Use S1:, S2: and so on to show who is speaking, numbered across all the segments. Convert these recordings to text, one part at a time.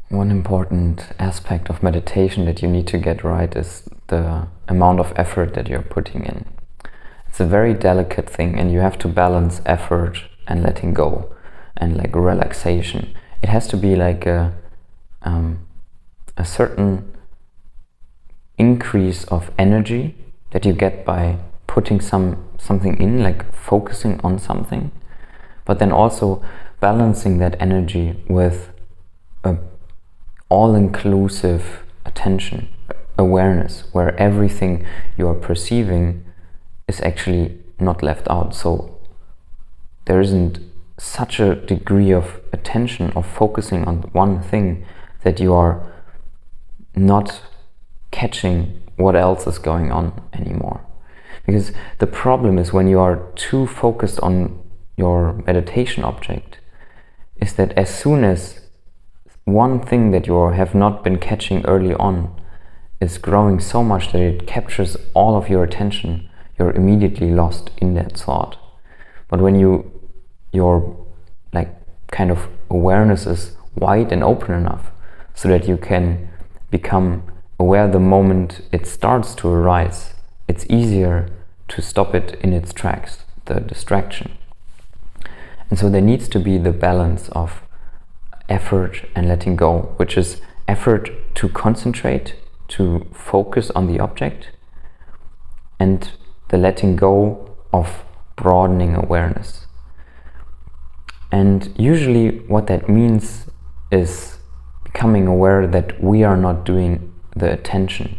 S1: One important aspect of meditation that you need to get right is the amount of effort that you're putting in. It's a very delicate thing, and you have to balance effort and letting go and like relaxation. It has to be like a certain increase of energy that you get by putting something in, like focusing on something, but then also balancing that energy with a all-inclusive attention, awareness, where everything you are perceiving is actually not left out. So there isn't such a degree of attention, of focusing on one thing, that you are not catching what else is going on anymore. Because the problem is, when you are too focused on your meditation object, is that as soon as one thing that you have not been catching early on is growing so much that it captures all of your attention, you're immediately lost in that thought. But when your like kind of awareness is wide and open enough so that you can become aware the moment it starts to arise, it's easier to stop it in its tracks, the distraction. And so there needs to be the balance of effort and letting go, which is effort to concentrate, to focus on the object, and the letting go of broadening awareness. And usually what that means is becoming aware that we are not doing the attention,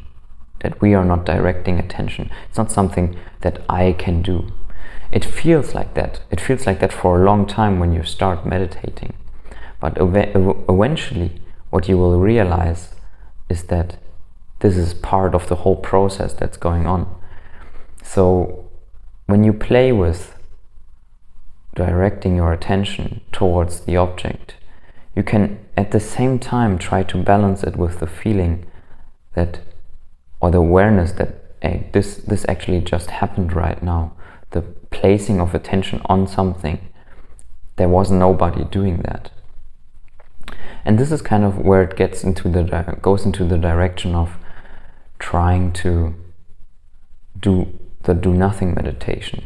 S1: that we are not directing attention. It's not something that I can do. It feels like that. It feels like that for a long time when you start meditating. But eventually what you will realize is that this is part of the whole process that's going on. So when you play with directing your attention towards the object, you can at the same time try to balance it with the feeling that, or the awareness that, hey, this actually just happened right now. The placing of attention on something, there was nobody doing that. And this is kind of where it goes into the direction of trying to do the do nothing meditation,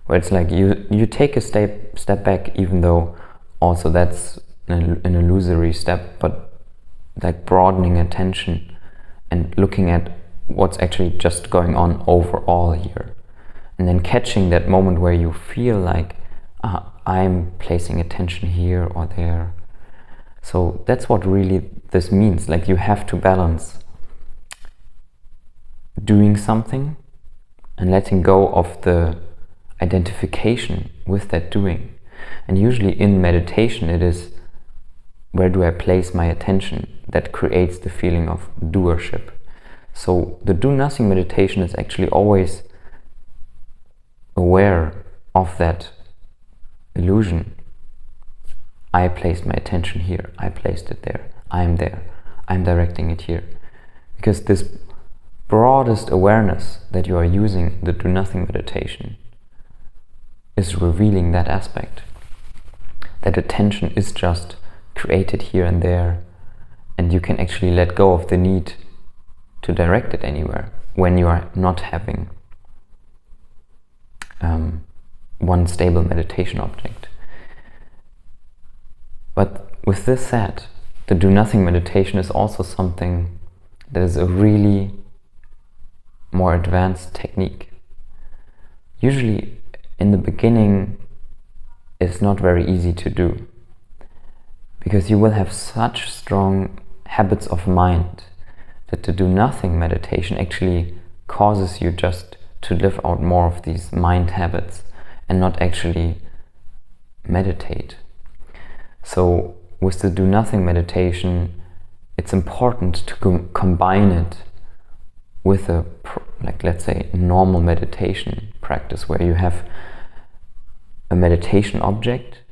S1: where it's like you take a step back, even though also that's an illusory step, but like broadening attention and looking at what's actually just going on overall here, and then catching that moment where you feel like I'm placing attention here or there. So that's what really this means. Like, you have to balance doing something and letting go of the identification with that doing. And usually in meditation it is, where do I place my attention, that creates the feeling of doership. So the do nothing meditation is actually always aware of that illusion. I placed my attention here, I placed it there, I'm directing it here. Because this broadest awareness that you are using, the do nothing meditation, is revealing that aspect. That attention is just created here and there, and you can actually let go of the need to direct it anywhere when you are not having one stable meditation object. But with this said, the do nothing meditation is also something that is a really more advanced technique. Usually in the beginning it's not very easy to do, because you will have such strong habits of mind that the do nothing meditation actually causes you just to live out more of these mind habits and not actually meditate. So with the do nothing meditation, it's important to combine it with a, like, let's say, normal meditation practice, where you have a meditation object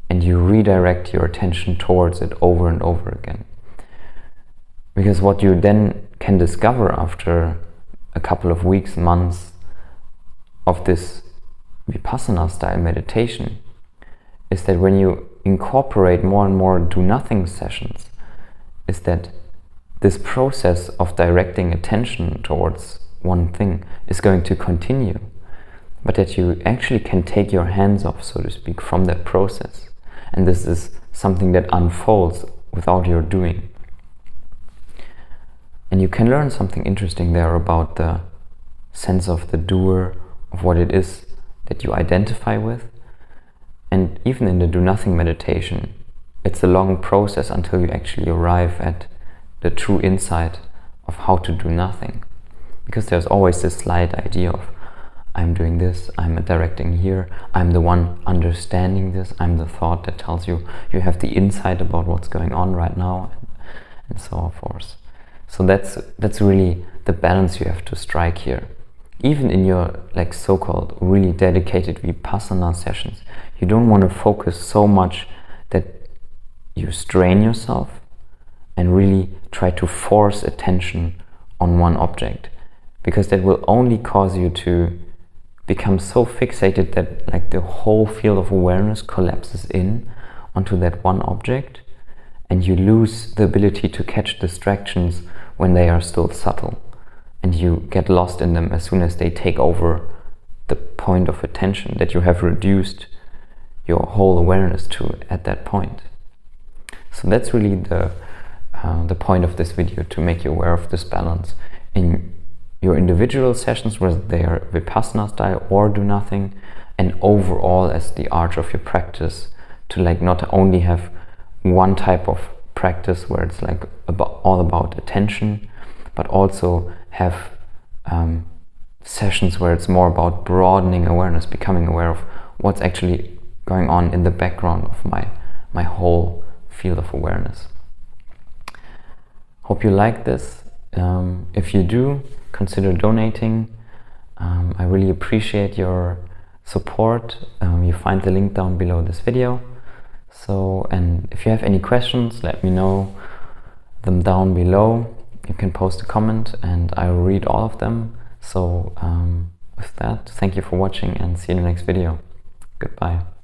S1: and you redirect your attention towards it over and over again. Because what you then can discover after a couple of weeks, months of this Vipassana style meditation is that when you incorporate more and more do nothing sessions, is that this process of directing attention towards one thing is going to continue, but that you actually can take your hands off, so to speak, from that process. And this is something that unfolds without your doing. And you can learn something interesting there about the sense of the doer, of what it is that you identify with. And even in the do nothing meditation, it's a long process until you actually arrive at the true insight of how to do nothing. Because there's always this slight idea of, I'm doing this, I'm directing here, I'm the one understanding this, I'm the thought that tells you you have the insight about what's going on right now, and so forth. So that's really the balance you have to strike here. Even in your like so-called really dedicated Vipassana sessions, you don't want to focus so much that you strain yourself and really try to force attention on one object, because that will only cause you to become so fixated that like the whole field of awareness collapses in onto that one object, and you lose the ability to catch distractions when they are still subtle, and you get lost in them as soon as they take over the point of attention that you have reduced your whole awareness to at that point. So that's really the point of this video, to make you aware of this balance in your individual sessions, whether they are Vipassana style or do nothing, and overall as the arch of your practice, to like not only have one type of practice where it's like all about attention, but also have sessions where it's more about broadening awareness, becoming aware of what's actually going on in the background of my whole field of awareness. Hope you like this. If you do, consider donating. I really appreciate your support. You find the link down below this video. So, and if you have any questions, let me know them down below. You can post a comment and I will read all of them. So with that, thank you for watching and see you in the next video. Goodbye.